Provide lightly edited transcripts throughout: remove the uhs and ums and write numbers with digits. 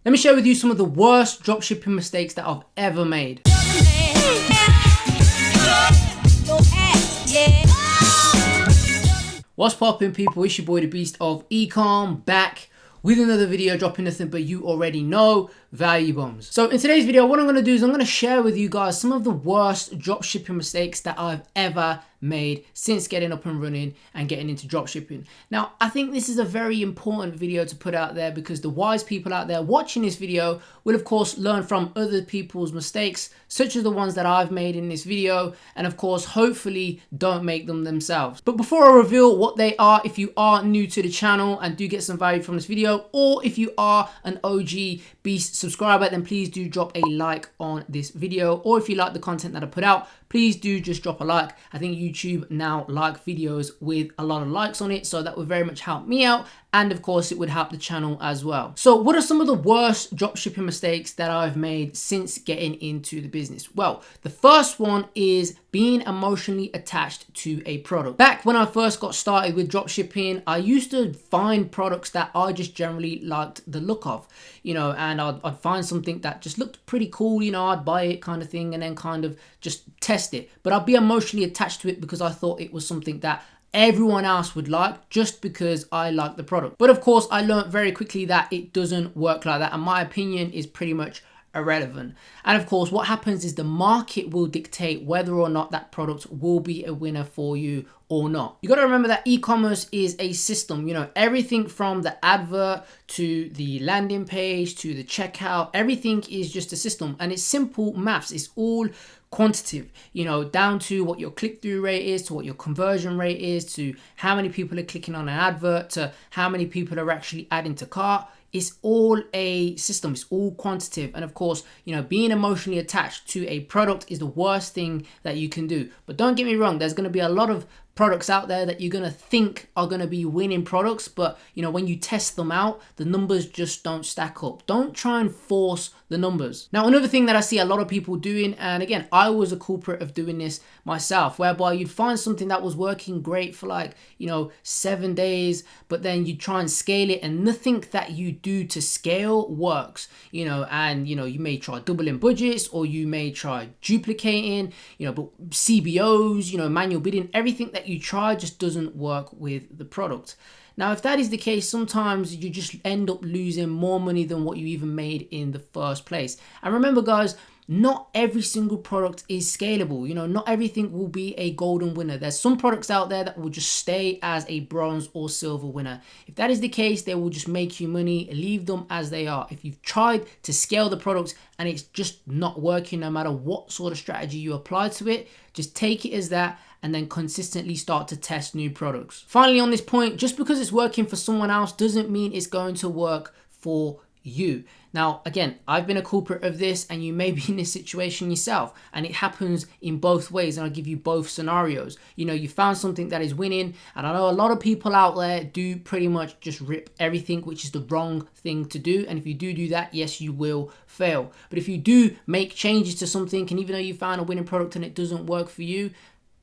Let me share with you some of the worst dropshipping mistakes that I've ever made. What's poppin', people? It's your boy the Beast of Ecom, back with another video, dropping nothing but you already know, value bombs. So in today's video, what I'm going to do is I'm going to share with you guys some of the worst dropshipping mistakes that I've ever made since getting up and running and getting into dropshipping. Now, I think this is a very important video to put out there because the wise people out there watching this video will of course learn from other people's mistakes, such as the ones that I've made in this video, and of course hopefully don't make them themselves. But before I reveal what they are, if you are new to the channel and do get some value from this video, or if you are an OG Beast subscriber, then please do drop a like on this video, or if you like the content that I put out, please do just drop a like. I think YouTube now like videos with a lot of likes on it, so that would very much help me out, and of course it would help the channel as well. So what are some of the worst dropshipping mistakes that I've made since getting into the business? Well, the first one is being emotionally attached to a product. Back when I first got started with dropshipping, I used to find products that I just generally liked the look of, you know, and I'd find something that just looked pretty cool, you know, I'd buy it kind of thing and then kind of just test it. But I'd be emotionally attached to it because I thought it was something that everyone else would like just because I like the product. But of course, I learned very quickly that it doesn't work like that, and my opinion is pretty much irrelevant. And of course, what happens is the market will dictate whether or not that product will be a winner for you or not. You got to remember that e-commerce is a system. You know, everything from the advert to the landing page to the checkout, everything is just a system, and it's simple maths. It's all quantitative, you know, down to what your click-through rate is, to what your conversion rate is, to how many people are clicking on an advert, to how many people are actually adding to cart. It's all a system. It's all quantitative. And of course, you know, being emotionally attached to a product is the worst thing that you can do. But don't get me wrong, there's going to be a lot of products out there that you're going to think are going to be winning products, but you know, when you test them out, the numbers just don't stack up. Don't try and force the numbers. Now, another thing that I see a lot of people doing, and again, I was a culprit of doing this myself, whereby you'd find something that was working great for like, you know, 7 days, but then you try and scale it and nothing that you do to scale works, you know, and you know, you may try doubling budgets, or you may try duplicating, you know, but CBOs, you know, manual bidding, everything that you try just doesn't work with the product. Now, if that is the case, sometimes you just end up losing more money than what you even made in the first place. And remember, guys, not every single product is scalable. You know, not everything will be a golden winner. There's some products out there that will just stay as a bronze or silver winner. If that is the case, they will just make you money. Leave them as they are. If you've tried to scale the product and it's just not working, no matter what sort of strategy you apply to it, just take it as that and then consistently start to test new products. Finally, on this point, just because it's working for someone else doesn't mean it's going to work for you. Now, again, I've been a culprit of this, and you may be in this situation yourself, and it happens in both ways, and I'll give you both scenarios. You know, you found something that is winning, and I know a lot of people out there do pretty much just rip everything, which is the wrong thing to do, and if you do that, yes, you will fail. But if you do make changes to something, and even though you found a winning product and it doesn't work for you,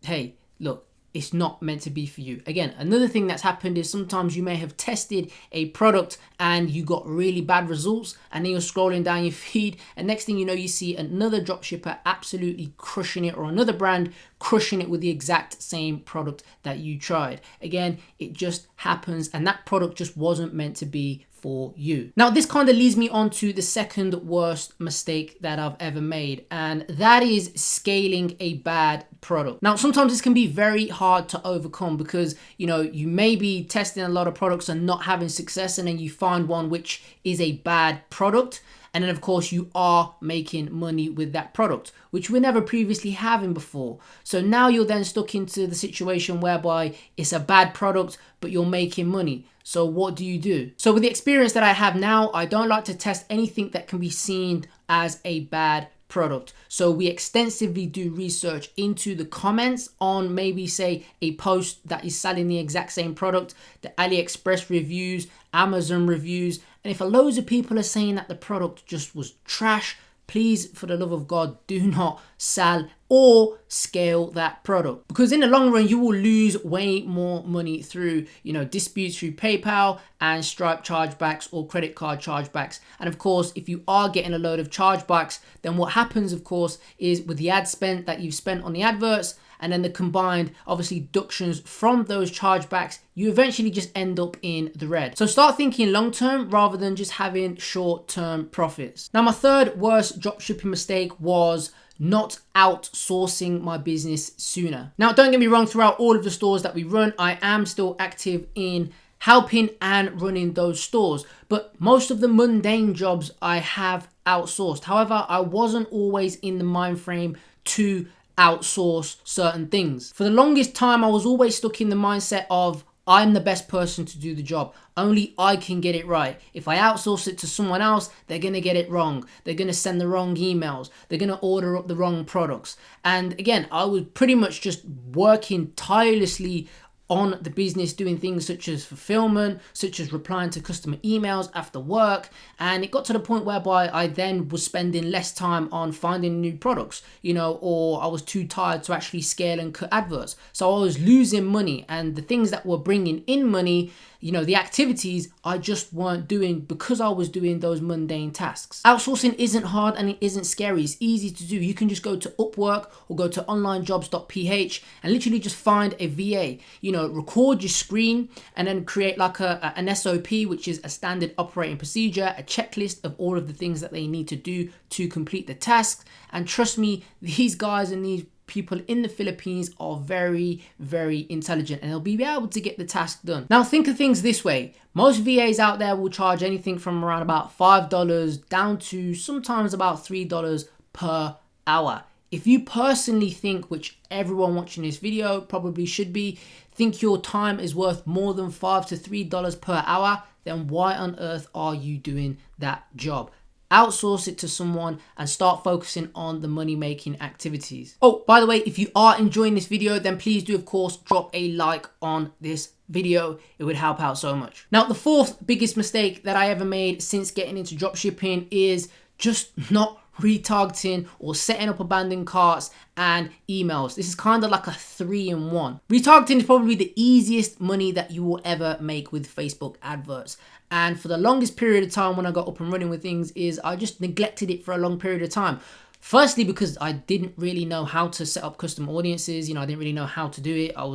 hey, look, it's not meant to be for you. Again, another thing that's happened is sometimes you may have tested a product and you got really bad results, and then you're scrolling down your feed, and next thing you know, you see another dropshipper absolutely crushing it, or another brand crushing it with the exact same product that you tried. Again, it just happens, and that product just wasn't meant to be for you. Now, this kind of leads me on to the second worst mistake that I've ever made, and that is scaling a bad product. Now, sometimes this can be very hard to overcome because, you know, you may be testing a lot of products and not having success, and then you find one which is a bad product. And then of course you are making money with that product, which we never previously having before. So now you're then stuck into the situation whereby it's a bad product, but you're making money. So what do you do? So with the experience that I have now, I don't like to test anything that can be seen as a bad product. So we extensively do research into the comments on maybe say a post that is selling the exact same product, the AliExpress reviews, Amazon reviews, and if a loads of people are saying that the product just was trash, please, for the love of God, do not sell or scale that product, because in the long run you will lose way more money through, disputes through PayPal and Stripe chargebacks or credit card chargebacks. And of course, if you are getting a load of chargebacks, then what happens, of course, is with the ad spend that you've spent on the adverts and then the combined, obviously, deductions from those chargebacks, you eventually just end up in the red. So start thinking long term rather than just having short term profits. Now, my third worst dropshipping mistake was not outsourcing my business sooner. Now, don't get me wrong, throughout all of the stores that we run, I am still active in helping and running those stores, but most of the mundane jobs I have outsourced. However, I wasn't always in the mind frame to outsource certain things. For the longest time, I was always stuck in the mindset of I'm the best person to do the job. Only I can get it right. If I outsource it to someone else, they're going to get it wrong. They're going to send the wrong emails. They're going to order up the wrong products. And again, I was pretty much just working tirelessly on the business, doing things such as fulfillment, such as replying to customer emails after work. And it got to the point whereby I then was spending less time on finding new products, or I was too tired to actually scale and cut adverts. So I was losing money, and the things that were bringing in money, the activities I just weren't doing because I was doing those mundane tasks. Outsourcing isn't hard and it isn't scary. It's easy to do. You can just go to Upwork or go to onlinejobs.ph and literally just find a VA, record your screen and then create like an SOP, which is a standard operating procedure, a checklist of all of the things that they need to do to complete the tasks. And trust me, these guys and these people in the Philippines are very, very intelligent and they'll be able to get the task done. Now, think of things this way. Most VAs out there will charge anything from around about $5 down to sometimes about $3 per hour. If you personally think, which everyone watching this video probably should be, think your time is worth more than $5 to $3 per hour, then why on earth are you doing that job? Outsource it to someone and start focusing on the money-making activities. Oh, by the way, if you are enjoying this video, then please do, of course, drop a like on this video. It would help out so much. Now, the fourth biggest mistake that I ever made since getting into dropshipping is just not retargeting or setting up abandoned carts and emails. This is kind of like a 3-in-1. Retargeting is probably the easiest money that you will ever make with Facebook adverts. And for the longest period of time when I got up and running with things is I just neglected it for a long period of time. Firstly, because I didn't really know how to set up custom audiences. I didn't really know how to do it. I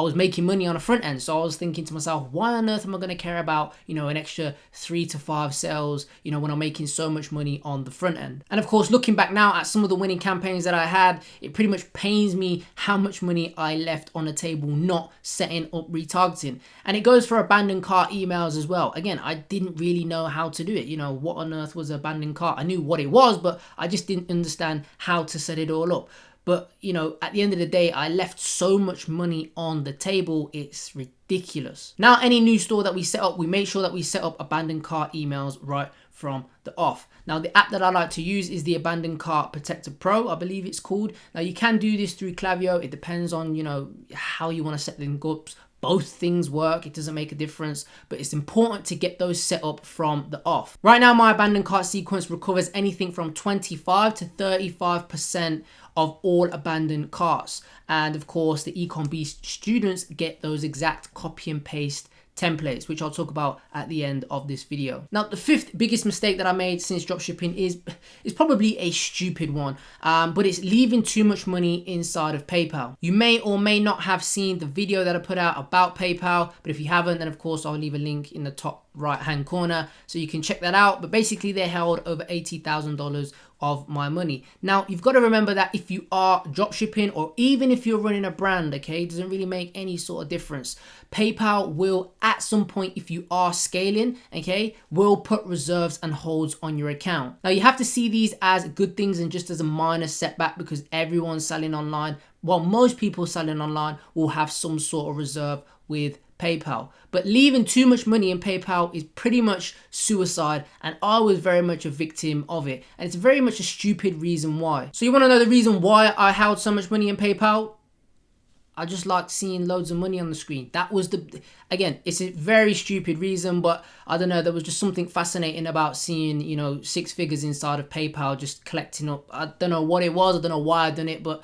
was making money on the front end. So I was thinking to myself, why on earth am I going to care about, an extra 3 to 5 sales, when I'm making so much money on the front end? And of course, looking back now at some of the winning campaigns that I had, it pretty much pains me how much money I left on the table not setting up retargeting. And it goes for abandoned cart emails as well. Again, I didn't really know how to do it. What on earth was abandoned cart? I knew what it was, but I just didn't understand how to set it all up. But, at the end of the day, I left so much money on the table, it's ridiculous. Now, any new store that we set up, we make sure that we set up abandoned cart emails right from the off. Now, the app that I like to use is the Abandoned Cart Protector Pro, I believe it's called. Now, you can do this through Klaviyo. It depends on, how you want to set them up. Both things work, it doesn't make a difference, but it's important to get those set up from the off. Right now, my abandoned cart sequence recovers anything from 25 to 35% of all abandoned carts. And of course, the Ecom Beast students get those exact copy and paste templates, which I'll talk about at the end of this video. Now, the fifth biggest mistake that I made since dropshipping is probably a stupid one, but it's leaving too much money inside of PayPal. You may or may not have seen the video that I put out about PayPal, but if you haven't, then of course I'll leave a link in the top right hand corner so you can check that out. But basically, they held over $80,000 of my money. Now, you've got to remember that if you are dropshipping or even if you're running a brand, okay, it doesn't really make any sort of difference. PayPal will at some point, if you are scaling, okay, will put reserves and holds on your account. Now, you have to see these as good things and just as a minor setback, because everyone's selling online. Well, most people selling online will have some sort of reserve with PayPal, but leaving too much money in PayPal is pretty much suicide, and I was very much a victim of it, and it's very much a stupid reason why. So you want to know the reason why I held so much money in PayPal? I just like seeing loads of money on the screen. That was again, it's a very stupid reason, but I don't know, there was just something fascinating about seeing, you know, 6 figures inside of PayPal just collecting up. I don't know what it was, I don't know why I done it, but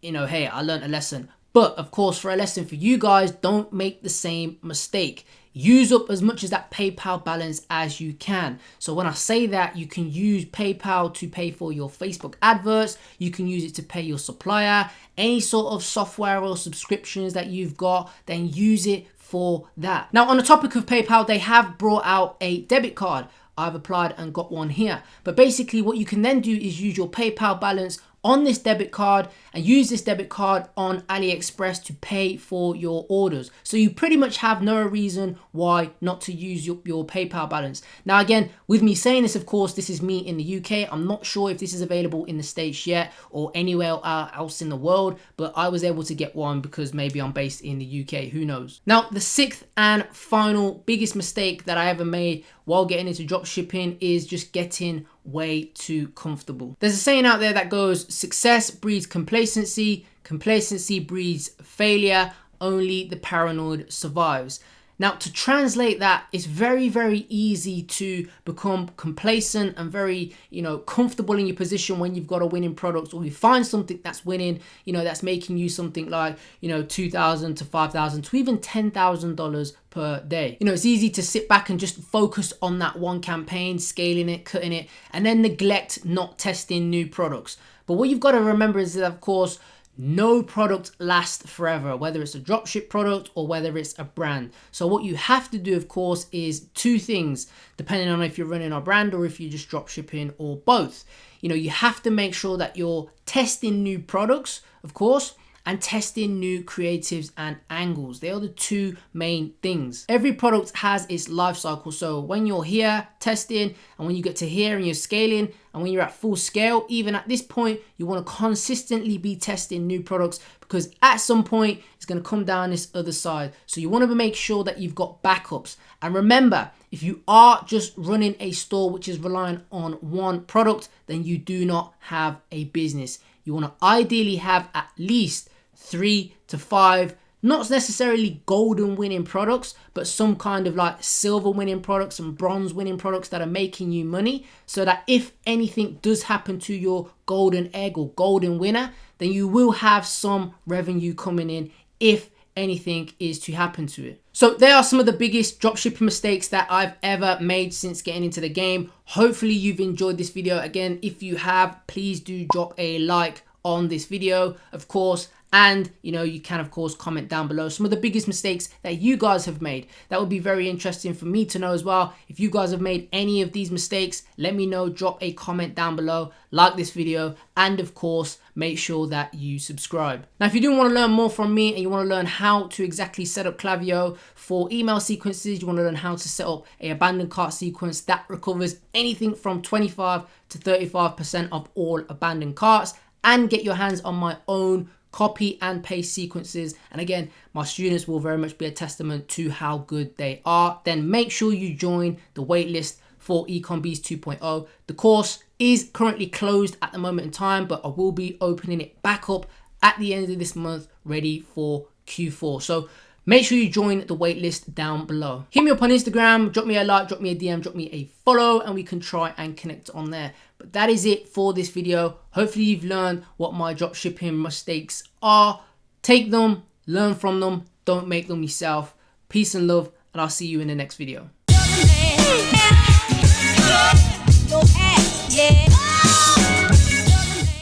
you know, hey, I learned a lesson. But of course, for a lesson for you guys, don't make the same mistake. Use up as much of that PayPal balance as you can. So when I say that, you can use PayPal to pay for your Facebook adverts. You can use it to pay your supplier, any sort of software or subscriptions that you've got, then use it for that. Now, on the topic of PayPal, they have brought out a debit card. I've applied and got one here. But basically what you can then do is use your PayPal balance on this debit card and use this debit card on AliExpress to pay for your orders. So you pretty much have no reason why not to use your PayPal balance. Now again, with me saying this, of course, this is me in the UK. I'm not sure if this is available in the States yet or anywhere else in the world, but I was able to get one because maybe I'm based in the UK, who knows. Now, the 6th and final biggest mistake that I ever made while getting into dropshipping is just getting way too comfortable. There's a saying out there that goes, success breeds complacency, complacency breeds failure, only the paranoid survives. Now, to translate that, it's very, very easy to become complacent and very, you know, comfortable in your position when you've got a winning product, or you find something that's winning, you know, that's making you something like, you know, $2,000 to $5,000 to even $10,000 per day. You know, it's easy to sit back and just focus on that one campaign, scaling it, cutting it, and then neglect not testing new products. But what you've got to remember is that, of course, no product lasts forever, whether it's a dropship product or whether it's a brand. So what you have to do, of course, is 2 things, depending on if you're running a brand or if you're just dropshipping or both. You know, you have to make sure that you're testing new products, of course, and testing new creatives and angles. They are the 2 main things. Every product has its life cycle. So when you're here testing, and when you get to here and you're scaling, and when you're at full scale, even at this point, you want to consistently be testing new products, because at some point it's going to come down this other side. So you want to make sure that you've got backups. And remember, if you are just running a store which is relying on one product, then you do not have a business. You want to ideally have at least 3 to 5, not necessarily golden winning products, but some kind of like silver winning products and bronze winning products that are making you money, so that if anything does happen to your golden egg or golden winner, then you will have some revenue coming in if anything is to happen to it. So there are some of the biggest dropshipping mistakes that I've ever made since getting into the game. Hopefully you've enjoyed this video. Again, if you have, please do drop a like on this video, of course. And, you know, you can, of course, comment down below some of the biggest mistakes that you guys have made. That would be very interesting for me to know as well. If you guys have made any of these mistakes, let me know. Drop a comment down below, like this video, and of course, make sure that you subscribe. Now, if you do want to learn more from me and you want to learn how to exactly set up Klaviyo for email sequences, you want to learn how to set up a abandoned cart sequence that recovers anything from 25 to 35% of all abandoned carts, and get your hands on my own copy and paste sequences, and again, my students will very much be a testament to how good they are, then make sure you join the waitlist for Ecom Beast 2.0. The course is currently closed at the moment in time, but I will be opening it back up at the end of this month, ready for Q4. So make sure you join the waitlist down below. Hit me up on Instagram, drop me a like, drop me a DM, drop me a follow, and we can try and connect on there. But that is it for this video. Hopefully you've learned what my dropshipping mistakes are. Take them, learn from them, don't make them yourself. Peace and love, and I'll see you in the next video. Yeah.